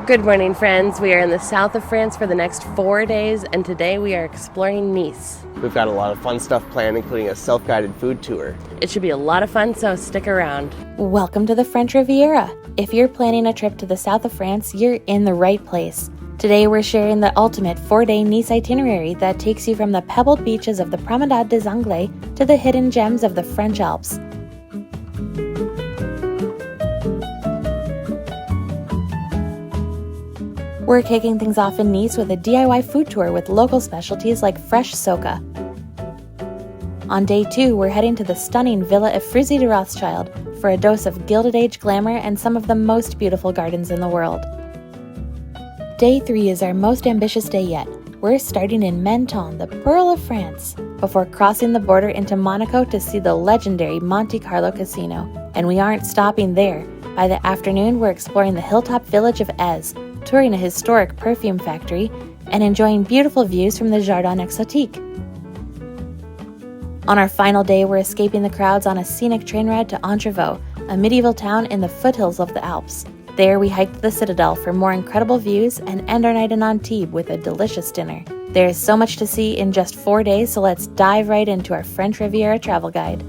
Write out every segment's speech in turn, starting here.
Good morning, friends. We are in the south of France for the next 4 days, and today we are exploring Nice. We've got a lot of fun stuff planned, including a self-guided food tour. It should be a lot of fun, so stick around. Welcome to the French Riviera. If you're planning a trip to the south of France, you're in the right place. Today we're sharing the ultimate 4-day Nice itinerary that takes you from the pebbled beaches of the Promenade des Anglais to the hidden gems of the French Alps. We're kicking things off in Nice with a DIY food tour with local specialties like fresh Socca. On day 2, we're heading to the stunning Villa Ephrussi de Rothschild for a dose of Gilded Age glamour and some of the most beautiful gardens in the world. Day 3 is our most ambitious day yet. We're starting in Menton, the pearl of France, before crossing the border into Monaco to see the legendary Monte Carlo casino. And we aren't stopping there. By the afternoon, we're exploring the hilltop village of Eze, touring a historic perfume factory, and enjoying beautiful views from the Jardin Exotique. On our final day, we're escaping the crowds on a scenic train ride to Entrevaux, a medieval town in the foothills of the Alps. There, we hiked the citadel for more incredible views and end our night in Antibes with a delicious dinner. There is so much to see in just 4 days, so let's dive right into our French Riviera travel guide.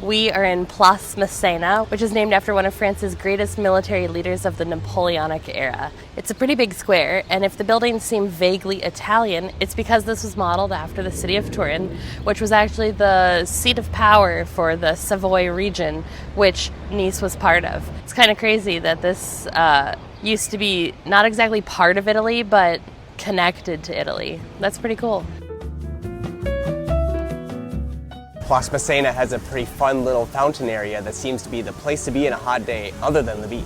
We are in Place Massena, which is named after one of France's greatest military leaders of the Napoleonic era. It's a pretty big square, and if the buildings seem vaguely Italian, it's because this was modeled after the city of Turin, which was actually the seat of power for the Savoy region, which Nice was part of. It's kind of crazy that this used to be not exactly part of Italy, but connected to Italy. That's pretty cool. Place Massena has a pretty fun little fountain area that seems to be the place to be in a hot day other than the beach.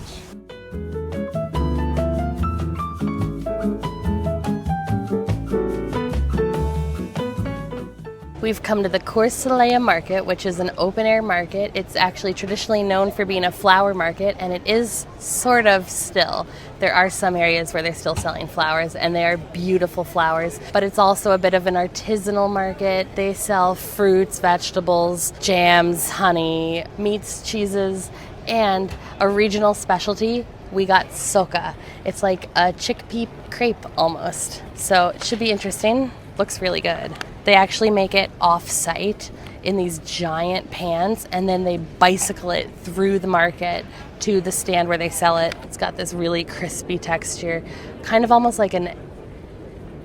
We've come to the Cours Saleya Market, which is an open-air market. It's actually traditionally known for being a flower market, and it is sort of still. There are some areas where they're still selling flowers, and they are beautiful flowers, but it's also a bit of an artisanal market. They sell fruits, vegetables, jams, honey, meats, cheeses, and a regional specialty. We got Socca. It's like a chickpea crepe almost. So it should be interesting. Looks really good. They actually make it off-site in these giant pans, and then they bicycle it through the market to the stand where they sell it. It's got this really crispy texture, kind of almost like an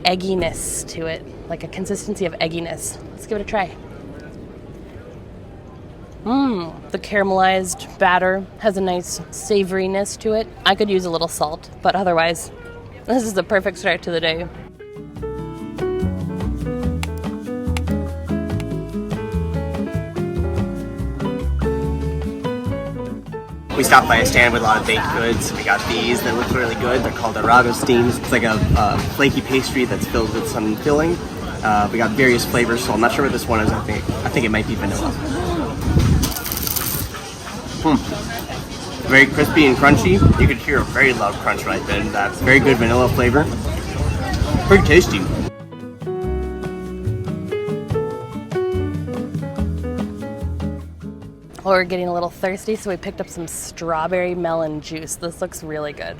egginess to it, like a consistency of egginess. Let's give it a try. The caramelized batter has a nice savoriness to it. I could use a little salt, but otherwise, this is the perfect start to the day. We stopped by a stand with a lot of baked goods. We got these that look really good. They're called aragosteins. It's like a flaky pastry that's filled with some filling. We got various flavors, so I'm not sure what this one is. I think it might be vanilla. Very crispy and crunchy. You could hear a very loud crunch right there. That's very good vanilla flavor. Pretty tasty. We're getting a little thirsty, so we picked up some strawberry melon juice. This looks really good.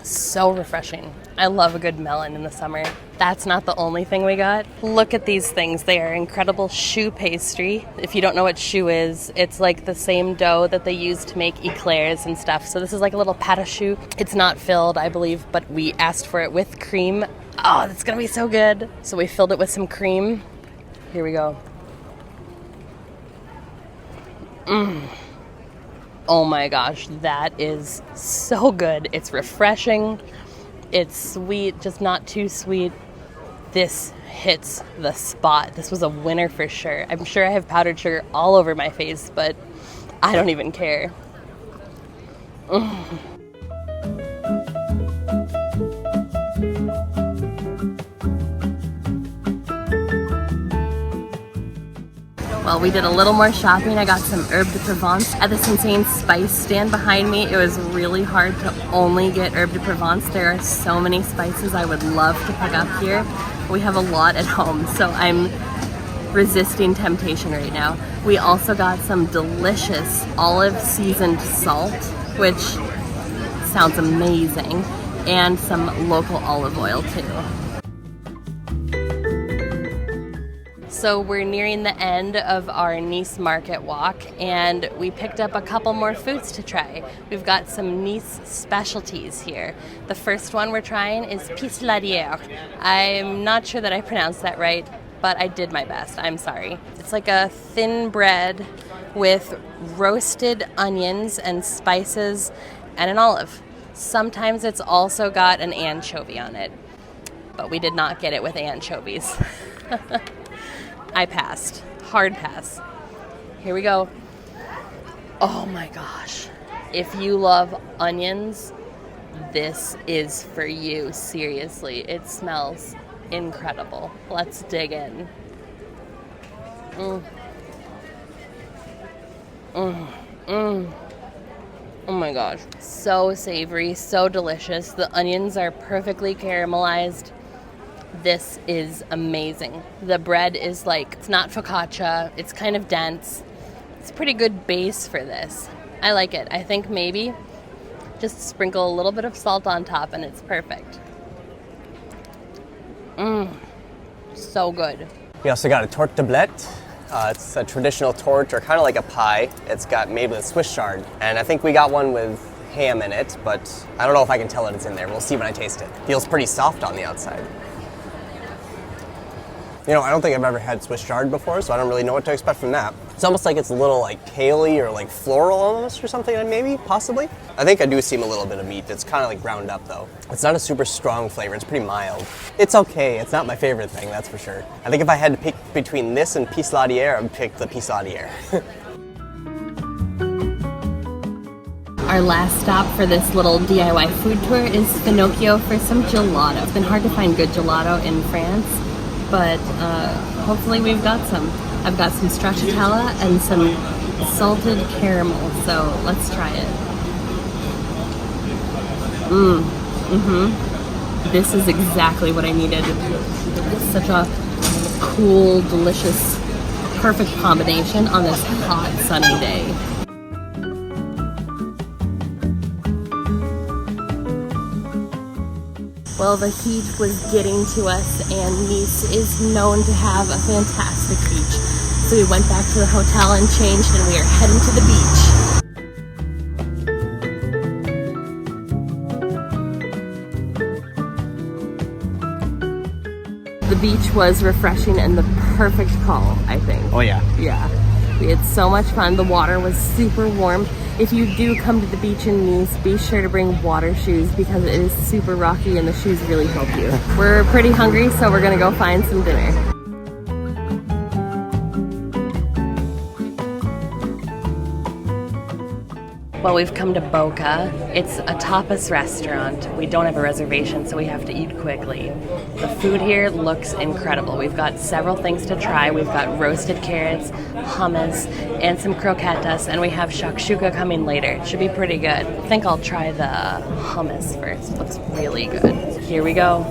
So refreshing. I love a good melon in the summer. That's not the only thing we got. Look at these things. They are incredible choux pastry. If you don't know what choux is, it's like the same dough that they use to make eclairs and stuff. So this is like a little pâte à choux. It's not filled, I believe, but we asked for it with cream. Oh, that's gonna be so good. So we filled it with some cream. Here we go. Oh my gosh, that is so good. It's refreshing. It's sweet, just not too sweet. This hits the spot. This was a winner for sure. I'm sure I have powdered sugar all over my face, but I don't even care. Well, we did a little more shopping. I got some herbe de Provence at this insane spice stand behind me. It was really hard to only get herbe de Provence. There are so many spices I would love to pick up here. We have a lot at home, so I'm resisting temptation right now. We also got some delicious olive seasoned salt, which sounds amazing, and some local olive oil too. So we're nearing the end of our Nice market walk, and we picked up a couple more foods to try. We've got some Nice specialties here. The first one we're trying is Pissaladière. I'm not sure that I pronounced that right, but I did my best. I'm sorry. It's like a thin bread with roasted onions and spices and an olive. Sometimes it's also got an anchovy on it, but we did not get it with anchovies. I passed. Hard pass. Here we go. Oh my gosh. If you love onions, this is for you. Seriously, it smells incredible. Let's dig in. Oh my gosh. So savory, so delicious. The onions are perfectly caramelized. This is amazing. The bread is like, it's not focaccia, it's kind of dense. It's a pretty good base for this. I like it. I think maybe just sprinkle a little bit of salt on top and it's perfect. So good. We also got a torte de blette. It's a traditional torte, or kind of like a pie. It's got made with Swiss chard. And I think we got one with ham in it, but I don't know if I can tell that it's in there. We'll see when I taste it. Feels pretty soft on the outside. You know, I don't think I've ever had Swiss chard before, so I don't really know what to expect from that. It's almost like it's a little like kale-y or like floral almost or something, maybe, possibly. I think I do seem a little bit of meat. It's kind of like ground up though. It's not a super strong flavor, it's pretty mild. It's okay, it's not my favorite thing, that's for sure. I think if I had to pick between this and Pissaladière, I would pick the Pissaladière. Our last stop for this little DIY food tour is Finocchio for some gelato. It's been hard to find good gelato in France, but hopefully we've got some. I've got some stracciatella and some salted caramel, so let's try it. This is exactly what I needed. It's such a cool, delicious, perfect combination on this hot, sunny day. Well, the heat was getting to us, and Nice is known to have a fantastic beach. So we went back to the hotel and changed, and we are heading to the beach. The beach was refreshing and the perfect call, I think. Oh yeah. Yeah. We had so much fun. The water was super warm. If you do come to the beach in Nice, be sure to bring water shoes because it is super rocky and the shoes really help you. We're pretty hungry, so we're gonna go find some dinner. Well, we've come to Boca. It's a tapas restaurant. We don't have a reservation, so we have to eat quickly. The food here looks incredible. We've got several things to try. We've got roasted carrots, hummus, and some croquetas, and we have shakshuka coming later. It should be pretty good. I think I'll try the hummus first. It looks really good. Here we go.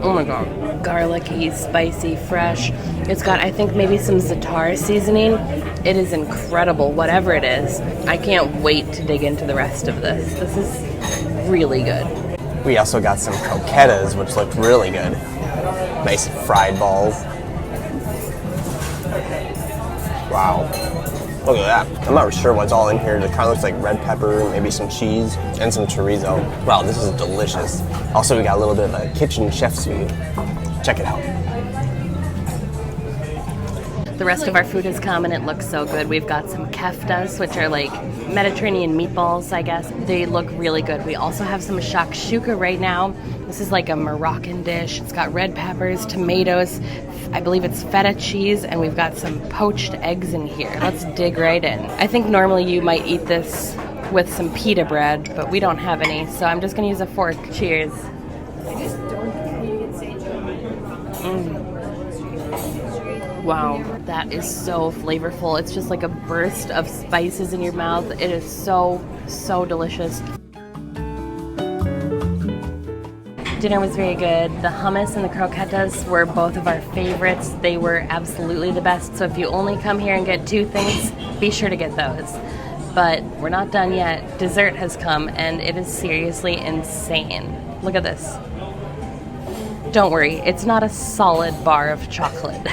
Oh my god. Garlicky, spicy, fresh. It's got, I think, maybe some za'atar seasoning. It is incredible, whatever it is. I can't wait to dig into the rest of this. This is really good. We also got some croquetas, which looked really good. Nice fried balls. Wow. Look at that. I'm not sure what's all in here. It kind of looks like red pepper, maybe some cheese, and some chorizo. Wow, this is delicious. Also, we got a little bit of a kitchen chef's food. Check it out. The rest of our food has come and it looks so good. We've got some keftas, which are like Mediterranean meatballs, I guess. They look really good. We also have some shakshuka right now. This is like a Moroccan dish. It's got red peppers, tomatoes, I believe it's feta cheese, and we've got some poached eggs in here. Let's dig right in. I think normally you might eat this with some pita bread, but we don't have any, so I'm just gonna use a fork. Cheers. Wow, that is so flavorful. It's just like a burst of spices in your mouth. It is so, so delicious. Dinner was very good. The hummus and the croquetas were both of our favorites. They were absolutely the best. So if you only come here and get 2 things, be sure to get those. But we're not done yet. Dessert has come and it is seriously insane. Look at this. Don't worry, it's not a solid bar of chocolate.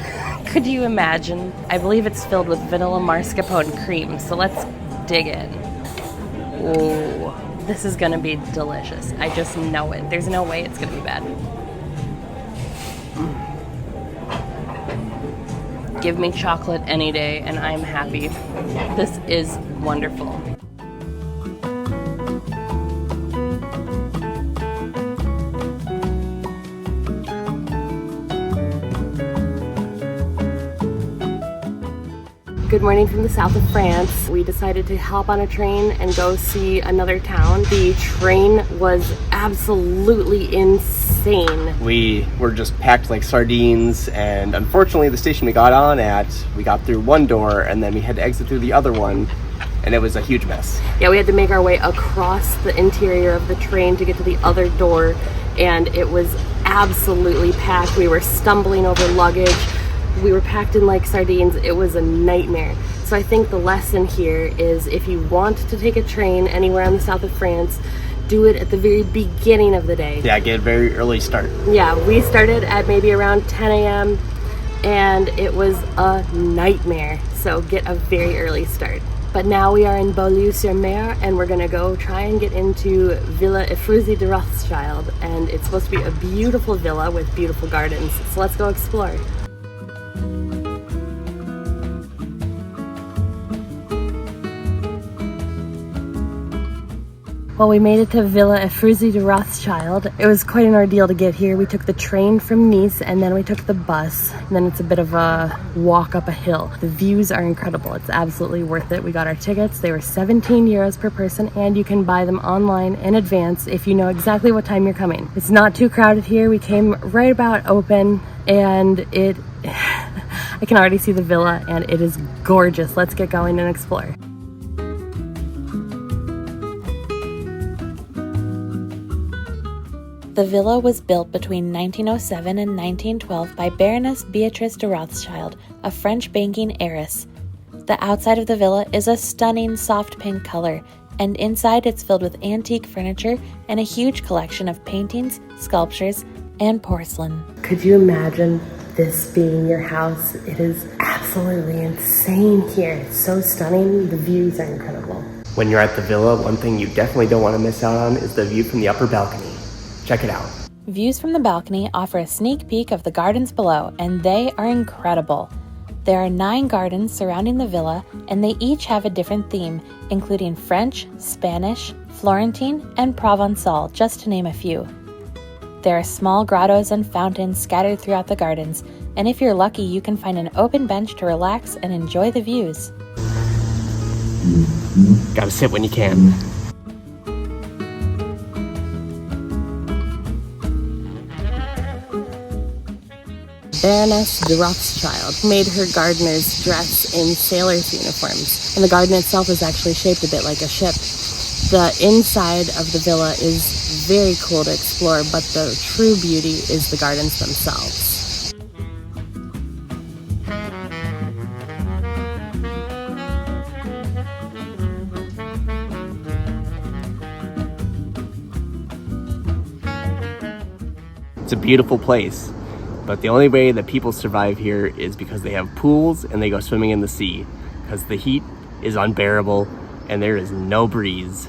Could you imagine? I believe it's filled with vanilla mascarpone cream, so let's dig in. Ooh, this is gonna be delicious. I just know it. There's no way it's gonna be bad. Give me chocolate any day and I'm happy. This is wonderful. Good morning from the south of France. We decided to hop on a train and go see another town. The train was absolutely insane. We were just packed like sardines, and unfortunately the station we got on at, we got through one door and then we had to exit through the other one, and it was a huge mess. Yeah, we had to make our way across the interior of the train to get to the other door, and it was absolutely packed. We were stumbling over luggage. We were packed in like sardines. It was a nightmare. So I think the lesson here is if you want to take a train anywhere in the south of France, do it at the very beginning of the day. Yeah, get a very early start. Yeah, we started at maybe around 10 a.m. and it was a nightmare. So get a very early start. But now we are in Beaulieu-sur-Mer and we're gonna go try and get into Villa Ephrussi de Rothschild. And it's supposed to be a beautiful villa with beautiful gardens. So let's go explore. Well, we made it to Villa Ephrussi de Rothschild. It was quite an ordeal to get here. We took the train from Nice and then we took the bus. And then it's a bit of a walk up a hill. The views are incredible. It's absolutely worth it. We got our tickets. They were 17 euros per person and you can buy them online in advance if you know exactly what time you're coming. It's not too crowded here. We came right about open and I can already see the villa and it is gorgeous. Let's get going and explore. The villa was built between 1907 and 1912 by Baroness Beatrice de Rothschild, a French banking heiress. The outside of the villa is a stunning soft pink color, and inside it's filled with antique furniture and a huge collection of paintings, sculptures, and porcelain. Could you imagine this being your house? It is absolutely insane here. It's so stunning. The views are incredible. When you're at the villa, one thing you definitely don't want to miss out on is the view from the upper balcony. Check it out. Views from the balcony offer a sneak peek of the gardens below, and they are incredible. There are 9 gardens surrounding the villa, and they each have a different theme, including French, Spanish, Florentine, and Provençal, just to name a few. There are small grottos and fountains scattered throughout the gardens, and if you're lucky, you can find an open bench to relax and enjoy the views. Gotta sit when you can. Baroness de Rothschild made her gardeners dress in sailors' uniforms, and the garden itself is actually shaped a bit like a ship. The inside of the villa is very cool to explore, but the true beauty is the gardens themselves. It's a beautiful place. But the only way that people survive here is because they have pools and they go swimming in the sea, because the heat is unbearable and there is no breeze.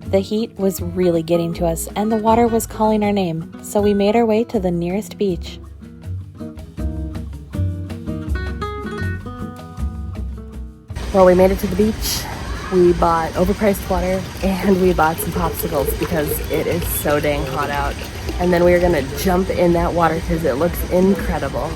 The heat was really getting to us and the water was calling our name, so we made our way to the nearest beach. Well, we made it to the beach. We bought overpriced water and we bought some popsicles because it is so dang hot out. And then we are gonna jump in that water because it looks incredible.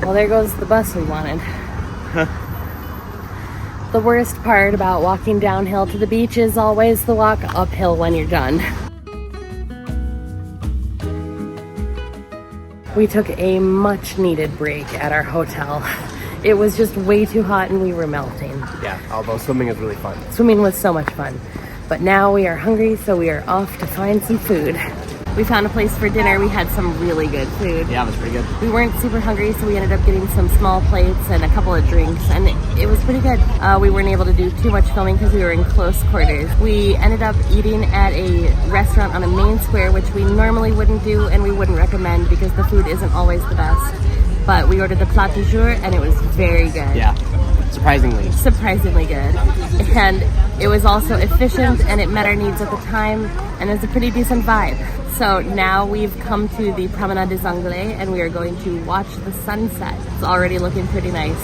Well, there goes the bus we wanted. The worst part about walking downhill to the beach is always the walk uphill when you're done. We took a much needed break at our hotel. It was just way too hot and we were melting. Yeah, although swimming is really fun. Swimming was so much fun. But now we are hungry, so we are off to find some food. We found a place for dinner. We had some really good food. Yeah, it was pretty good. We weren't super hungry, so we ended up getting some small plates and a couple of drinks, and it was pretty good. We weren't able to do too much filming because we were in close quarters. We ended up eating at a restaurant on a main square, which we normally wouldn't do and we wouldn't recommend because the food isn't always the best. But we ordered the plat du jour, and it was very good. Yeah, surprisingly good. And it was also efficient, and it met our needs at the time, and it was a pretty decent vibe. So now we've come to the Promenade des Anglais, and we are going to watch the sunset. It's already looking pretty nice.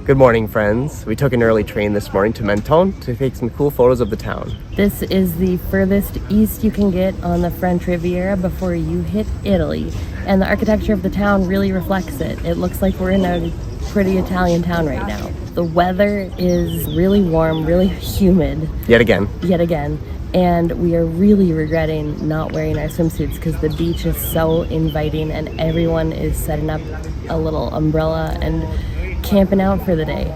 Good morning, friends. We took an early train this morning to Menton to take some cool photos of the town. This is the furthest east you can get on the French Riviera before you hit Italy. And the architecture of the town really reflects it. It looks like we're in a pretty Italian town right now. The weather is really warm, really humid. Yet again. And we are really regretting not wearing our swimsuits because the beach is so inviting and everyone is setting up a little umbrella and camping out for the day.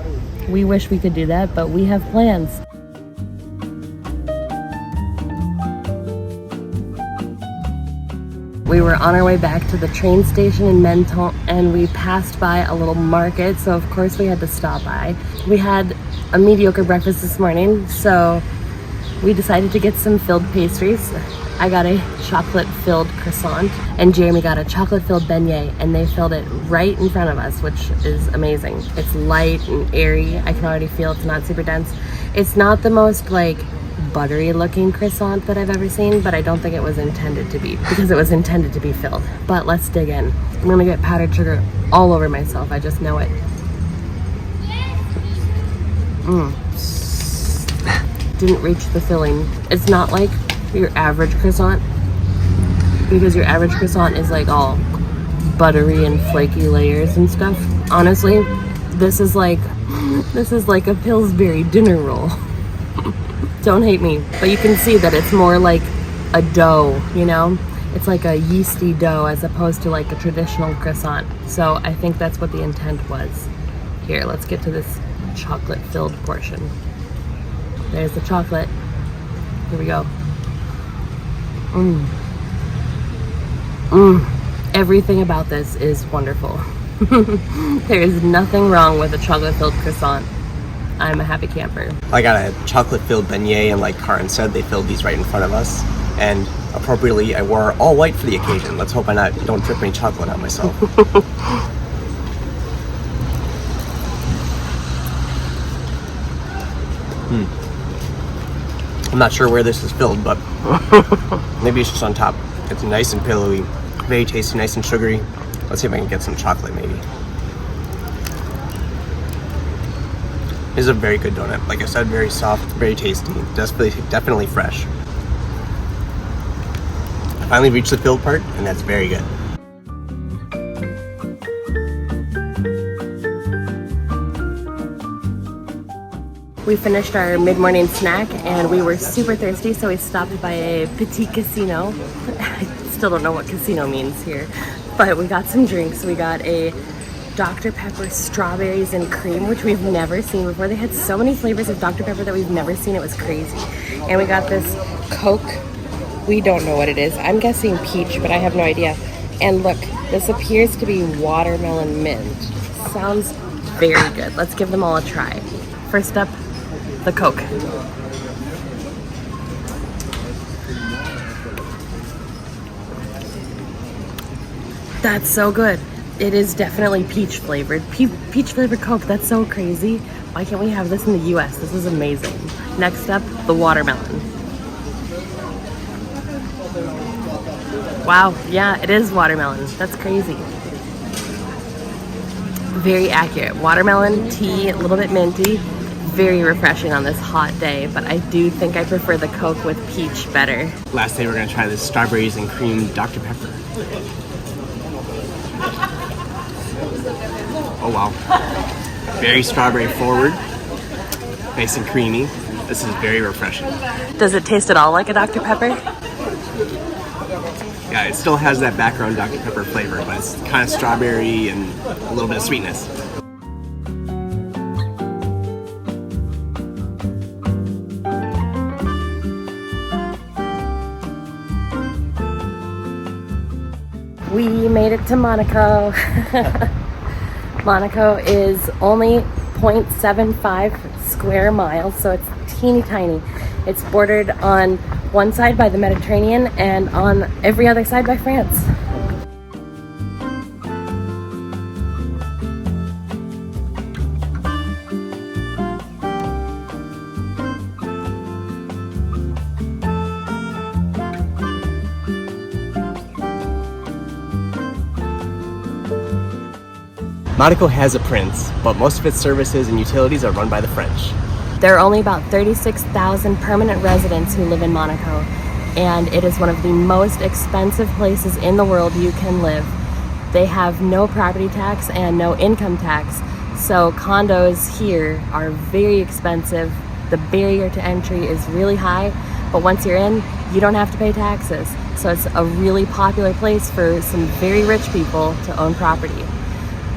We wish we could do that, but we have plans. We were on our way back to the train station in Menton, and we passed by a little market, so of course we had to stop by. We had a mediocre breakfast this morning, so we decided to get some filled pastries. I got a chocolate-filled croissant, and Jeremy got a chocolate-filled beignet, and they filled it right in front of us, which is amazing. It's light and airy. I can already feel it's not super dense. It's not the most, like, buttery-looking croissant that I've ever seen, but I don't think it was intended to be, because it was intended to be filled. But let's dig in. I'm gonna get powdered sugar all over myself. I just know it. Didn't reach the filling. It's not like your average croissant, because your average croissant is like all buttery and flaky layers and stuff. Honestly, this is like a Pillsbury dinner roll. Don't hate me, but you can see that it's more like a dough, you know? It's like a yeasty dough as opposed to like a traditional croissant. So I think that's what the intent was. Here, let's get to this chocolate-filled portion. There's the chocolate. Here we go. Everything about this is wonderful. There is nothing wrong with a chocolate-filled croissant. I'm a happy camper. I got a chocolate-filled beignet, and like Karin said, they filled these right in front of us. And appropriately, I wore all white for the occasion. Let's hope I don't drip any chocolate on myself. I'm not sure where this is filled, but maybe it's just on top. It's nice and pillowy, very tasty, nice and sugary. Let's see if I can get some chocolate, maybe. This is a very good donut. Like I said, very soft, very tasty, definitely fresh. I finally reached the filled part, and that's very good. We finished our mid-morning snack and we were super thirsty, so we stopped by a petit casino. I still don't know what casino means here, but we got some drinks. We got a Dr. Pepper strawberries and cream, which we've never seen before. They had so many flavors of Dr. Pepper that we've never seen. It was crazy. And we got this Coke. We don't know what it is. I'm guessing peach, but I have no idea. And look, this appears to be watermelon mint. Sounds very good. Let's give them all a try. First up, the Coke. That's so good. It is definitely peach flavored. Peach flavored Coke, that's so crazy. Why can't we have this in the US? This is amazing. Next up, the watermelon. Wow, yeah, it is watermelon. That's crazy. Very accurate. Watermelon, tea, a little bit minty. very refreshing on this hot day, but I do think I prefer the Coke with peach better. Lastly, we're gonna try this strawberries and cream Dr. Pepper. Oh wow. Very strawberry forward. Nice and creamy. This is very refreshing. Does it taste at all like a Dr. Pepper? Yeah, it still has that background Dr. Pepper flavor, but it's kind of strawberry and a little bit of sweetness. We made it to Monaco. Monaco is only 0.75 square miles, so it's teeny tiny. It's bordered on one side by the Mediterranean and on every other side by France. Monaco has a prince, but most of its services and utilities are run by the French. There are only about 36,000 permanent residents who live in Monaco, and it is one of the most expensive places in the world you can live. They have no property tax and no income tax, so condos here are very expensive. The barrier to entry is really high, but once you're in, you don't have to pay taxes. So it's a really popular place for some very rich people to own property.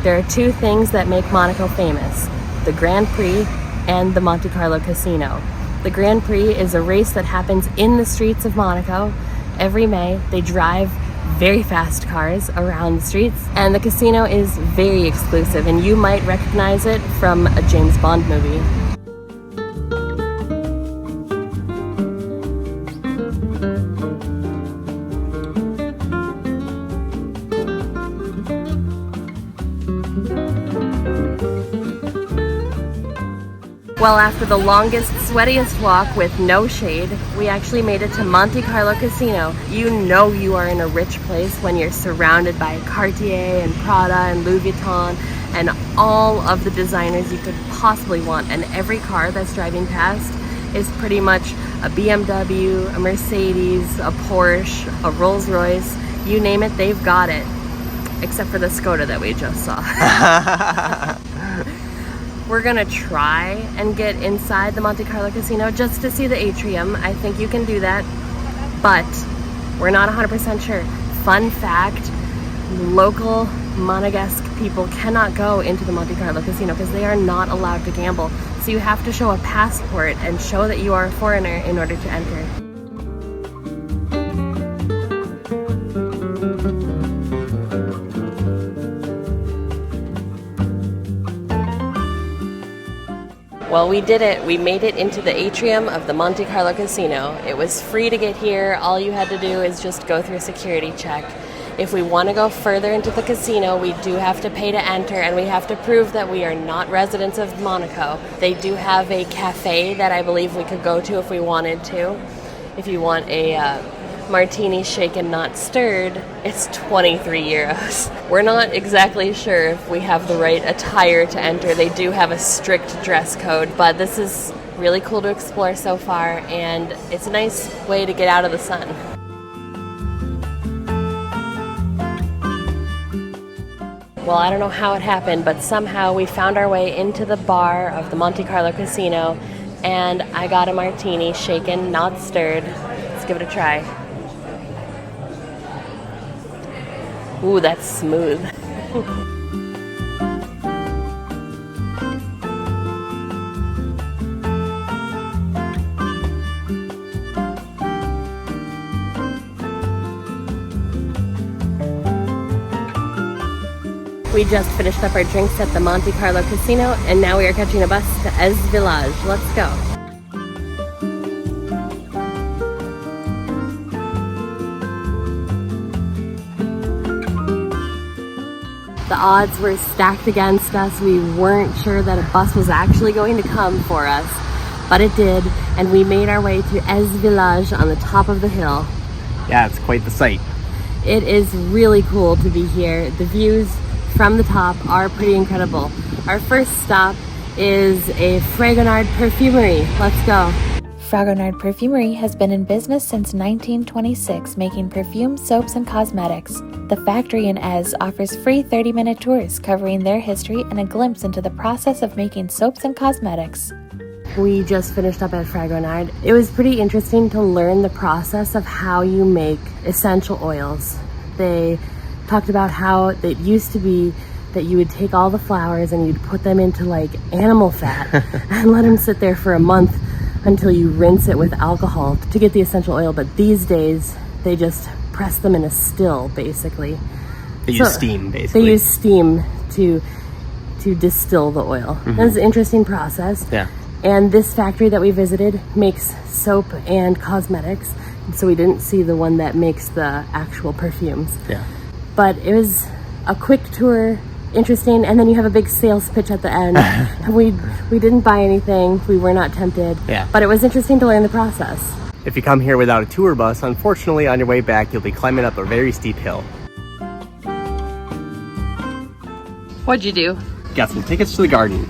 There are two things that make Monaco famous: the Grand Prix and the Monte Carlo Casino. The Grand Prix is a race that happens in the streets of Monaco. Every May, they drive very fast cars around the streets, and the casino is very exclusive, and you might recognize it from a James Bond movie. Well, after the longest, sweatiest walk with no shade, we actually made it to Monte Carlo Casino. You know you are in a rich place when you're surrounded by Cartier and Prada and Louis Vuitton and all of the designers you could possibly want. And every car that's driving past is pretty much a BMW, a Mercedes, a Porsche, a Rolls Royce. You name it, they've got it. Except for the Skoda that we just saw. We're gonna try and get inside the Monte Carlo Casino just to see the atrium. I think you can do that, but we're not 100% sure. Fun fact, local Monegasque people cannot go into the Monte Carlo Casino because they are not allowed to gamble. So you have to show a passport and show that you are a foreigner in order to enter. Well, we did it. We made it into the atrium of the Monte Carlo Casino. It was free to get here. All you had to do is just go through a security check. If we want to go further into the casino, we do have to pay to enter, and we have to prove that we are not residents of Monaco. They do have a cafe that I believe we could go to if we wanted to. If you want a martini shaken not stirred, it's 23 euros. We're not exactly sure if we have the right attire to enter. They do have a strict dress code, but this is really cool to explore so far, and it's a nice way to get out of the sun. Well, I don't know how it happened, but somehow we found our way into the bar of the Monte Carlo Casino, and I got a martini shaken not stirred. Let's give it a try. Ooh, that's smooth. We just finished up our drinks at the Monte Carlo Casino, and now we are catching a bus to Eze Village. Let's go. The odds were stacked against us. We weren't sure that a bus was actually going to come for us, but it did, and we made our way to Eze Village on the top of the hill. Yeah, it's quite the sight. It is really cool to be here. The views from the top are pretty incredible. Our first stop is a Fragonard perfumery. Let's go. Fragonard Perfumery has been in business since 1926, making perfumes, soaps, and cosmetics. The factory in Eze offers free 30-minute tours covering their history and a glimpse into the process of making soaps and cosmetics. We just finished up at Fragonard. It was pretty interesting to learn the process of how you make essential oils. They talked about how it used to be that you would take all the flowers and you'd put them into like animal fat and let them sit there for a month until you rinse it with alcohol to get the essential oil. But these days, they just press them in a still, basically. They use steam, basically. They use steam to distill the oil. That's an interesting process. Yeah. And this factory that we visited makes soap and cosmetics, so we didn't see the one that makes the actual perfumes. Yeah. But it was a quick tour, interesting, and then you have a big sales pitch at the end. we didn't buy anything, we were not tempted, Yeah. but it was interesting to learn the process. If you come here without a tour bus, unfortunately on your way back you'll be climbing up a very steep hill. What'd you do? Got some tickets to the garden.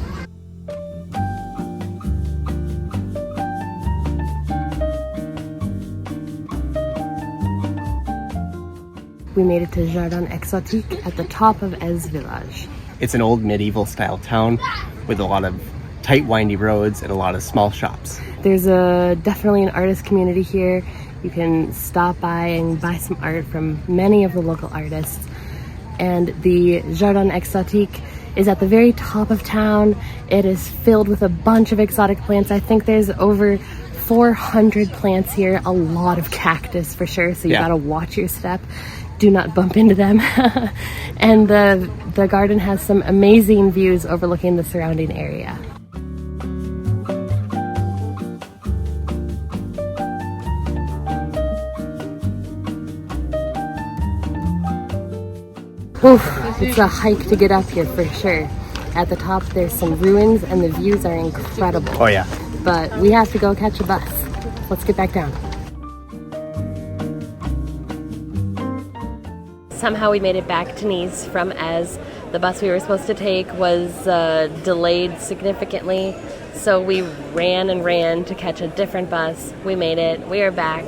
We made it to Jardin Exotique at the top of Eze Village. It's an old medieval style town with a lot of tight windy roads and a lot of small shops. There's definitely an artist community here. You can stop by and buy some art from many of the local artists. And the Jardin Exotique is at the very top of town. It is filled with a bunch of exotic plants. I think there's over 400 plants here, a lot of cactus for sure, so you gotta watch your step. Do not bump into them. And the garden has some amazing views overlooking the surrounding area. Oof, it's a hike to get up here for sure. At the top there's some ruins and the views are incredible. Oh yeah. But we have to go catch a bus. Let's get back down. Somehow we made it back to Nice from Eze. The bus we were supposed to take was delayed significantly, so we ran to catch a different bus. We made it, we are back,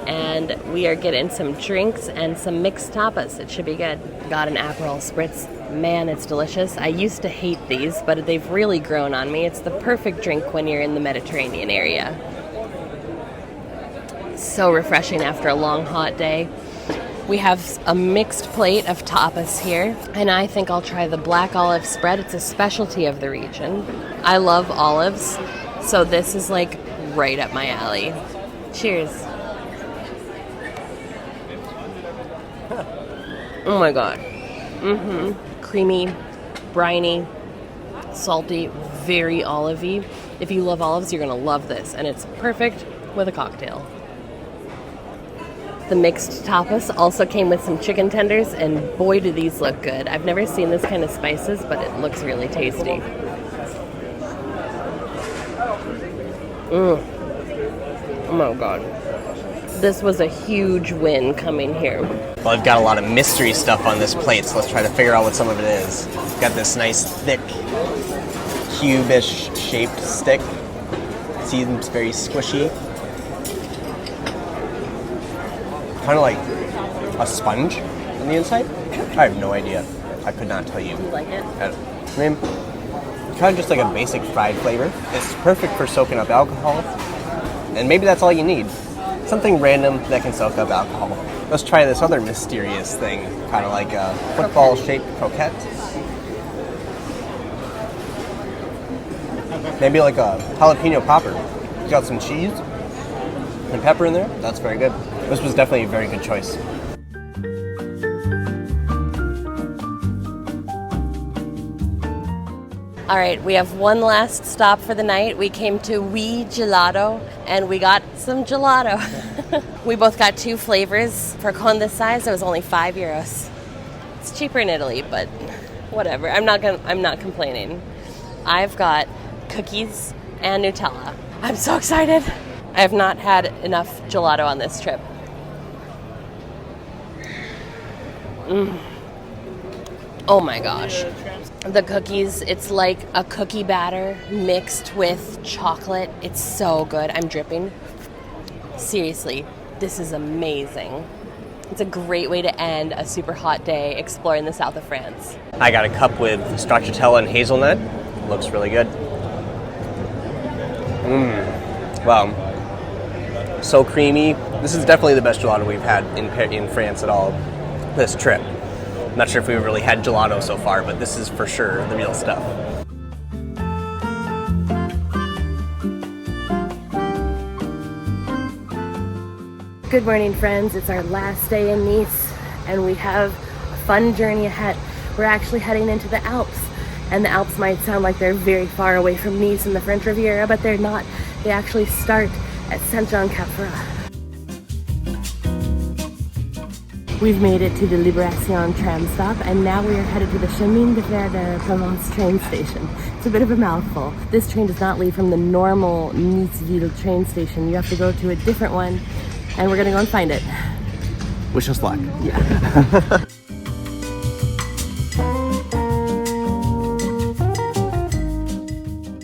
and we are getting some drinks and some mixed tapas. It should be good. Got an Aperol Spritz. Man, it's delicious. I used to hate these, but they've really grown on me. It's the perfect drink when you're in the Mediterranean area. So refreshing after a long, hot day. We have a mixed plate of tapas here, and I think I'll try the black olive spread. It's a specialty of the region. I love olives, so this is like right up my alley. Cheers. Oh my god. Creamy, briny, salty, very olivey. If you love olives, you're gonna love this, and it's perfect with a cocktail. The mixed tapas also came with some chicken tenders, and boy do these look good. I've never seen this kind of spices, but it looks really tasty. Oh my god. This was a huge win coming here. Well, I've got a lot of mystery stuff on this plate, so let's try to figure out what some of it is. Got this nice thick, cube-ish shaped stick. Seems very squishy. Kind of like a sponge on the inside. I have no idea. I could not tell you. You like it? I mean, kind of just like a basic fried flavor. It's perfect for soaking up alcohol, and maybe that's all you need. Something random that can soak up alcohol. Let's try this other mysterious thing, kind of like a football-shaped croquette. Maybe like a jalapeno popper. You got some cheese and pepper in there. That's very good. This was definitely a very good choice. All right, we have one last stop for the night. We came to Oui Gelato, and we got some gelato. We both got 2 flavors. For a cone this size, it was only €5. It's cheaper in Italy, but whatever. I'm not complaining. I've got cookies and Nutella. I'm so excited. I have not had enough gelato on this trip. Oh my gosh. The cookies, it's like a cookie batter mixed with chocolate. It's so good. I'm dripping. Seriously, this is amazing. It's a great way to end a super hot day exploring the south of France. I got a cup with stracciatella and hazelnut. Looks really good. Wow. So creamy. This is definitely the best gelato we've had in France at all this trip. I'm not sure if we've really had gelato so far, but this is for sure the real stuff. Good morning, friends. It's our last day in Nice, and we have a fun journey ahead. We're actually heading into the Alps, and the Alps might sound like they're very far away from Nice and the French Riviera, but they're not. They actually start at Saint-Jean-Cap-Ferrat. We've made it to the Libération tram stop, and now we are headed to the Chemin de Fer de Provence train station. It's a bit of a mouthful. This train does not leave from the normal Niceville train station. You have to go to a different one, and we're gonna go and find it. Wish us luck. Yeah.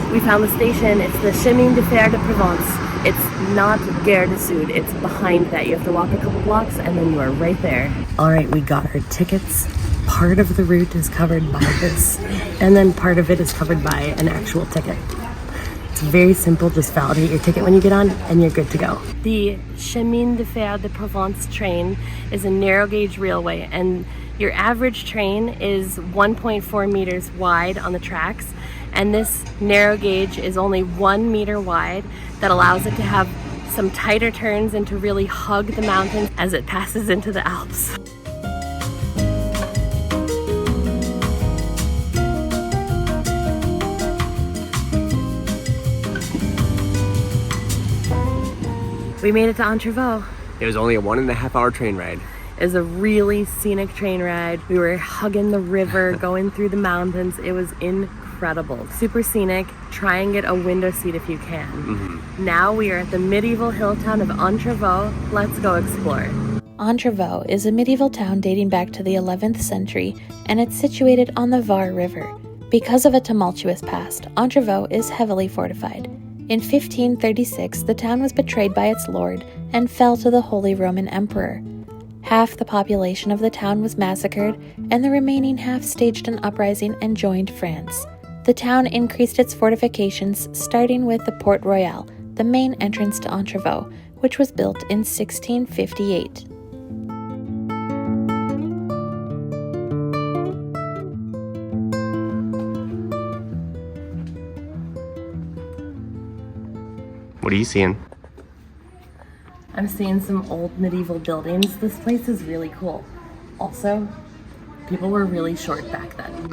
We found the station. It's the Chemin de Fer de Provence. It's not Gare du Sud. It's behind that. You have to walk a couple blocks and then you are right there. All right, we got our tickets. Part of the route is covered by this, and then part of it is covered by an actual ticket. It's very simple. Just validate your ticket when you get on and you're good to go. The Chemin de Fer de Provence train is a narrow gauge railway, and your average train is 1.4 meters wide on the tracks, and this narrow gauge is only 1 meter wide. That allows it to have some tighter turns and to really hug the mountains as it passes into the Alps. We made it to Entrevaux. It was only a 1.5 hour train ride. It was a really scenic train ride. We were hugging the river, going through the mountains. It was incredible. Super scenic. Try and get a window seat if you can. Now we are at the medieval hill town of Entrevaux. Let's go explore. Entrevaux is a medieval town dating back to the 11th century, and it's situated on the Var River. Because of a tumultuous past, Entrevaux is heavily fortified. In 1536, the town was betrayed by its lord and fell to the Holy Roman Emperor. Half the population of the town was massacred, and the remaining half staged an uprising and joined France. The town increased its fortifications, starting with the Port Royal, the main entrance to Entrevaux, which was built in 1658. What are you seeing? I'm seeing some old medieval buildings. This place is really cool. Also, people were really short back then.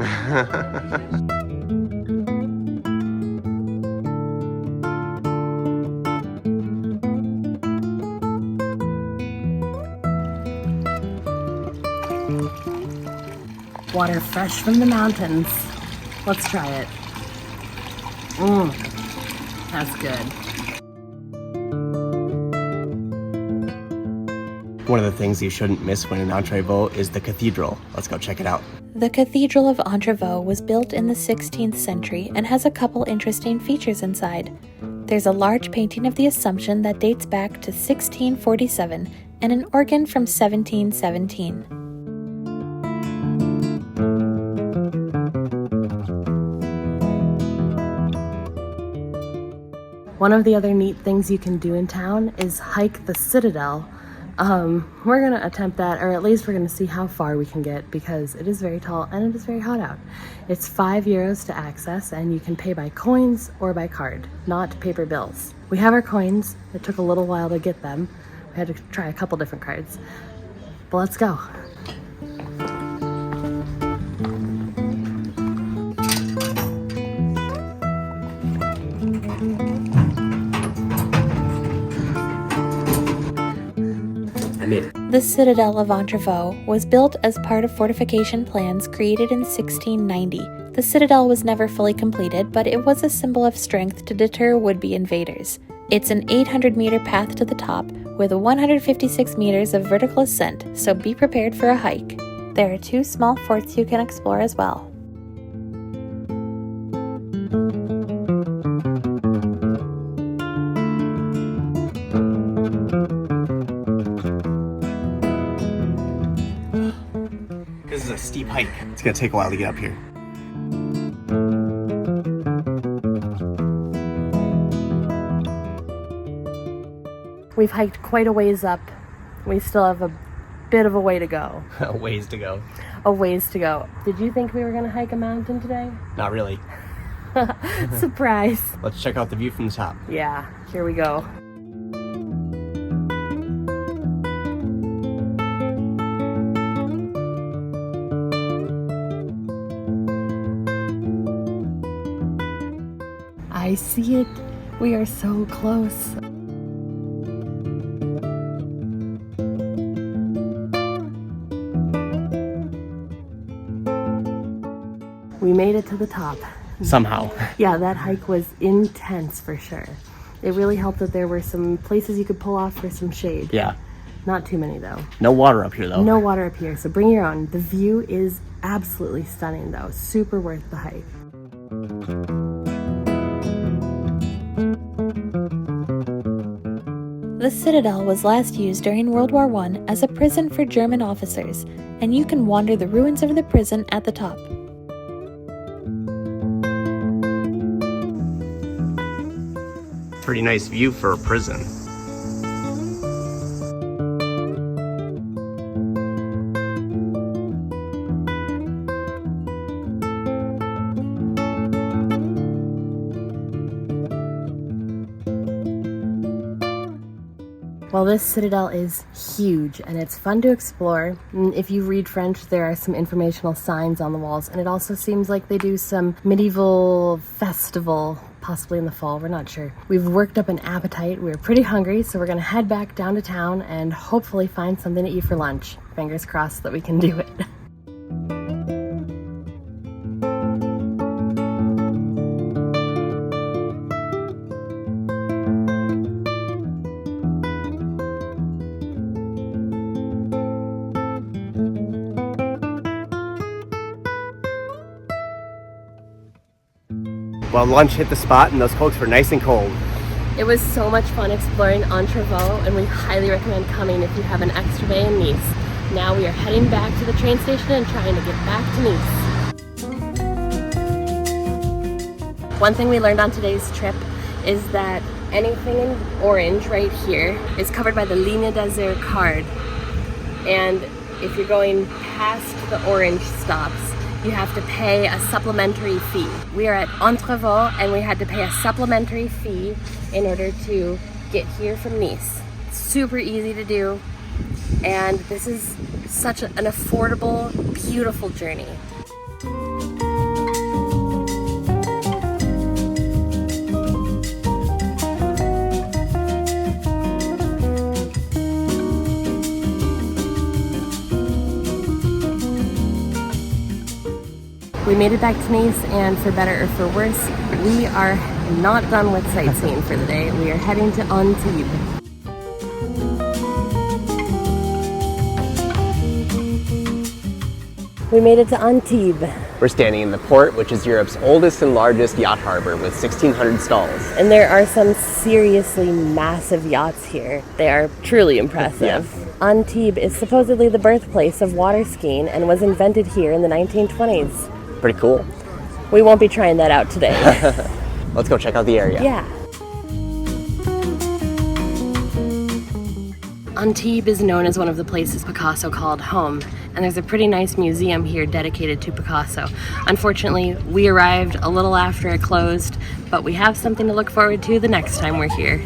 Water fresh from the mountains. Let's try it. That's good. One of the things you shouldn't miss when in Entrevaux is the cathedral. Let's go check it out. The Cathedral of Entrevaux was built in the 16th century and has a couple interesting features inside. There's a large painting of the Assumption that dates back to 1647 and an organ from 1717. One of the other neat things you can do in town is hike the Citadel. We're gonna attempt that, or at least we're gonna see how far we can get, because it is very tall and it is very hot out. It's €5 to access, and you can pay by coins or by card, not paper bills. We have our coins. It took a little while to get them. We had to try a couple different cards, but let's go. The Citadel of Entrevaux was built as part of fortification plans created in 1690. The citadel was never fully completed, but it was a symbol of strength to deter would-be invaders. It's an 800-meter path to the top with 156 meters of vertical ascent, so be prepared for a hike. There are 2 small forts you can explore as well. This is a steep hike. It's gonna take a while to get up here. We've hiked quite a ways up. We still have a bit of a way to go. A ways to go. A ways to go. Did you think we were gonna hike a mountain today? Not really. Surprise. Let's check out the view from the top. Yeah, here we go. I see it. We are so close. We made it to the top. Somehow. Yeah, that hike was intense for sure. It really helped that there were some places you could pull off for some shade. Yeah. Not too many though. No water up here though. No water up here, so bring your own. The view is absolutely stunning though. Super worth the hike. The Citadel was last used during World War I as a prison for German officers, and you can wander the ruins of the prison at the top. Pretty nice view for a prison. Well, this citadel is huge and it's fun to explore. If you read French, there are some informational signs on the walls, and it also seems like they do some medieval festival, possibly in the fall, we're not sure. We've worked up an appetite, we're pretty hungry, so we're gonna head back down to town and hopefully find something to eat for lunch. Fingers crossed that we can do it. Well, lunch hit the spot and those cokes were nice and cold. It was so much fun exploring Entrevaux, and we highly recommend coming if you have an extra day in Nice. Now we are heading back to the train station and trying to get back to Nice. One thing we learned on today's trip is that anything in orange right here is covered by the Ligne d'Azur card. And if you're going past the orange stops, you have to pay a supplementary fee. We are at Entrevaux and we had to pay a supplementary fee in order to get here from Nice. Super easy to do, and this is such an affordable, beautiful journey. We made it back to Nice, and for better or for worse, we are not done with sightseeing for the day. We are heading to Antibes. We made it to Antibes. We're standing in the port, which is Europe's oldest and largest yacht harbor with 1,600 stalls. And there are some seriously massive yachts here. They are truly impressive. Yeah. Antibes is supposedly the birthplace of water skiing and was invented here in the 1920s. Pretty cool. We won't be trying that out today. Let's go check out the area. Yeah. Antibes is known as one of the places Picasso called home, and there's a pretty nice museum here dedicated to Picasso. Unfortunately, we arrived a little after it closed, but we have something to look forward to the next time we're here.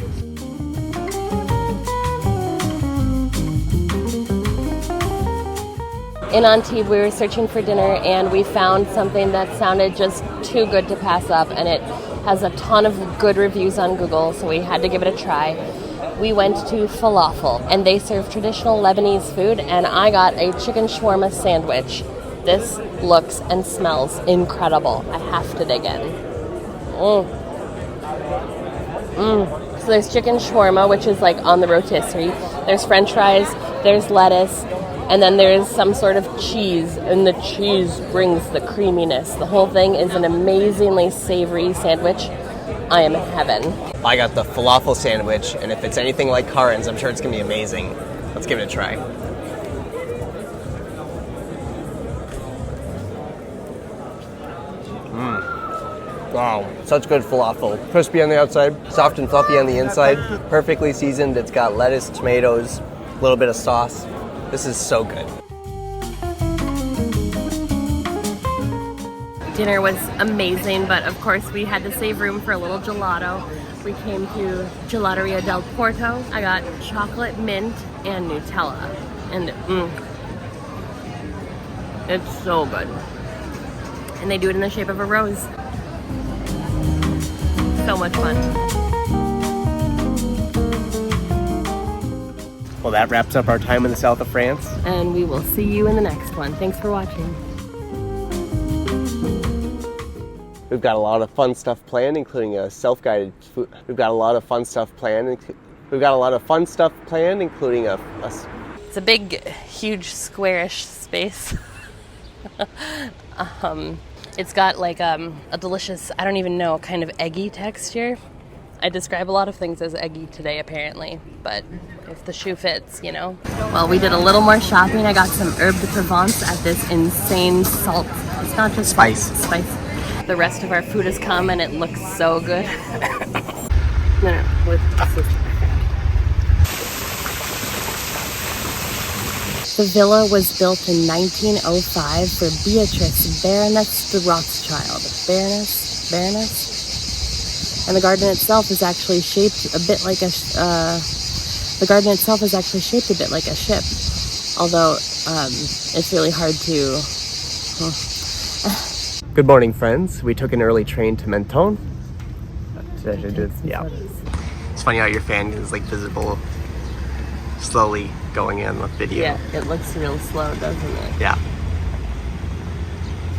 In Antibes, we were searching for dinner and we found something that sounded just too good to pass up, and it has a ton of good reviews on Google, so we had to give it a try. We went to Falafel, and they serve traditional Lebanese food, and I got a chicken shawarma sandwich. This looks and smells incredible. I have to dig in. So there's chicken shawarma, which is like on the rotisserie. There's French fries, there's lettuce, And then there's some sort of cheese, and the cheese brings the creaminess. The whole thing is an amazingly savory sandwich. I am in heaven. I got the falafel sandwich, and if it's anything like Karen's, I'm sure it's gonna be amazing. Let's give it a try. Wow, such good falafel. Crispy on the outside, soft and fluffy on the inside, perfectly seasoned. It's got lettuce, tomatoes, a little bit of sauce. This is so good. Dinner was amazing, but of course we had to save room for a little gelato. We came to Gelateria del Porto. I got chocolate mint and Nutella, and it's so good. And they do it in the shape of a rose. So much fun. Well, that wraps up our time in the south of France. And we will see you in the next one. Thanks for watching. We've got a lot of fun stuff planned, including a self-guided food. We've got a lot of fun stuff planned, including a It's a big, huge, squarish space. It's got like a delicious, I don't even know, kind of eggy texture. I describe a lot of things as eggy today, apparently, but if the shoe fits, you know. Well, we did a little more shopping. I got some herb de Provence at this insane salt. It's not just spice. The rest of our food has come, and it looks so good. The villa was built in 1905 for Beatrice, Baroness de Rothschild. Baroness? And the garden itself is actually shaped a bit like a ship. Although it's really hard to. Good morning, friends. We took an early train to Menton. Yeah. It's funny how your fan is like visible, slowly going in the video. Yeah, it looks real slow, doesn't it? Yeah.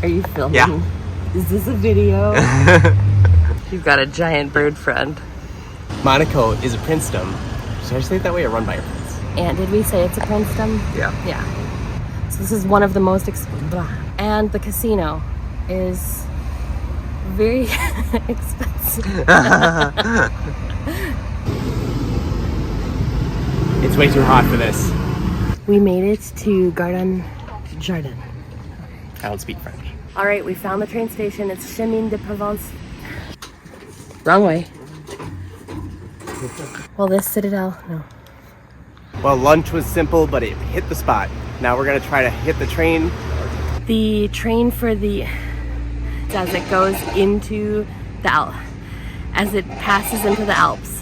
Are you filming? Yeah. Is this a video? You've got a giant bird friend. Monaco is a princedom. Should I say it that way, or run by a prince? And did we say it's a princedom? Yeah. Yeah. So this is one of the most and the casino is very expensive. It's way too hot for this. We made it to Jardin. I don't speak French. All right, we found the train station. It's Chemin de Provence. Wrong way. Well, this Citadel, no. Well, lunch was simple, but it hit the spot. Now we're gonna try to hit the train. The train for the, as it goes into the as it passes into the Alps.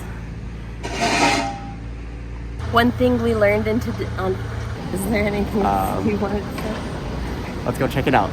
One thing we learned is there anything else you wanted to say? Let's go check it out.